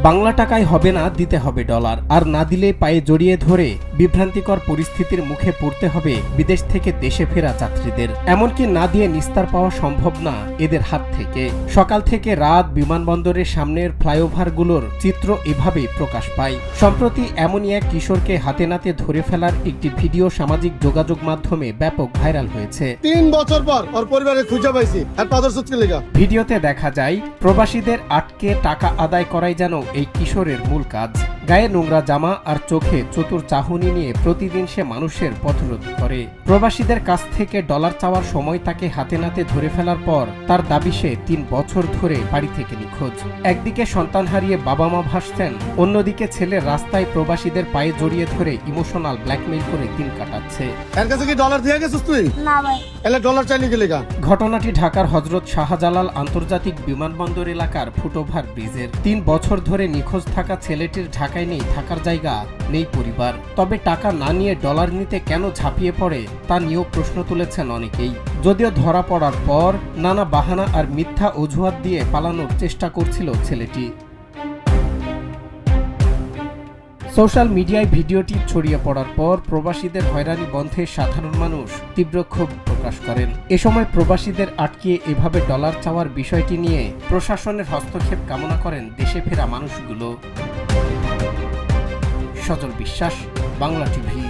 বাংলা টাকায় হবে না, দিতে হবে ডলার, আর না দিলে পায়ে জড়িয়ে ধরে বিভ্রান্তিকর পরিস্থিতির মুখে পড়তে হবে বিদেশ থেকে দেশে ফেরা যাত্রীদের। এমনকি না দিয়ে নিস্তার পাওয়া সম্ভব না এদের হাত থেকে। সকাল থেকে রাত বিমানবন্দরের সামনের ফ্লাইওভারগুলোর চিত্র এভাবেই প্রকাশ পায়। সম্প্রতি এমনই এক কিশোরকে হাতে নাতে ধরে ফেলার একটি ভিডিও সামাজিক যোগাযোগ মাধ্যমে ব্যাপক ভাইরাল হয়েছে। 3 বছর পর ওর পরিবারে খুঁজে পাইছি আর পাথর সুচকে লেগা। ভিডিওতে দেখা যায় প্রবাসীদের আটকে টাকা আদায় করাই যেন এই কিশোরের মূল কাজ। গায়ে নোংরা জামা আর চোখে চতুর চাহনি নিয়ে প্রতিদিন সে মানুষের পথরোধ করে। প্রবাসীদের কাছ থেকে ডলার চাওয়ার সময় তাকে হাতে নাতে ধরে ফেলার পর তার দাবি সে 3 বছর ধরে বাড়ি থেকে নিখোঁজ। একদিকে সন্তান হারিয়ে বাবা মা ভাসছেন, অন্যদিকে ছেলে রাস্তায় প্রবাসীদের পায়ে জড়িয়ে ধরে ইমোশনাল ব্ল্যাকমেইল করে দিন কাটাচ্ছে। এর কাছে কি ডলার দিয়ে গেছিস তুই? না ভাই। এলে ডলার চাইলি কি লেগা? ঘটনাটি ঢাকার হযরত শাহজালাল আন্তর্জাতিক বিমানবন্দর এলাকার ফুটওভার ব্রিজের। 3 বছর ধরে নিখোঁজ থাকা ছেলেটির ঢাকায় নেই থাকার জায়গা, নেই পরিবার। তবে টাকা না নিয়ে ডলার নিতে কেন ঝাঁপিয়ে পড়ে তা নিয়েও প্রশ্ন তুলেছেন অনেকেই। যদিও ধরা পড়ার পর নানা বাহানা আর মিথ্যা অজুহাত দিয়ে পালানোর চেষ্টা করছিল ছেলেটি। সোশ্যাল মিডিয়ায় ভিডিওটি ছড়িয়ে পড়ার পর প্রবাসীদের হয়রানি বন্ধে সাধারণ মানুষ তীব্র ক্ষোভ প্রকাশ করেন। এ সময় প্রবাসীদের আটকিয়ে এভাবে ডলার চাওয়ার বিষয়টি নিয়ে প্রশাসনের হস্তক্ষেপ কামনা করেন দেশে ফেরা মানুষগুলো। সজল বিশ্বাস, বাংলা টিভি।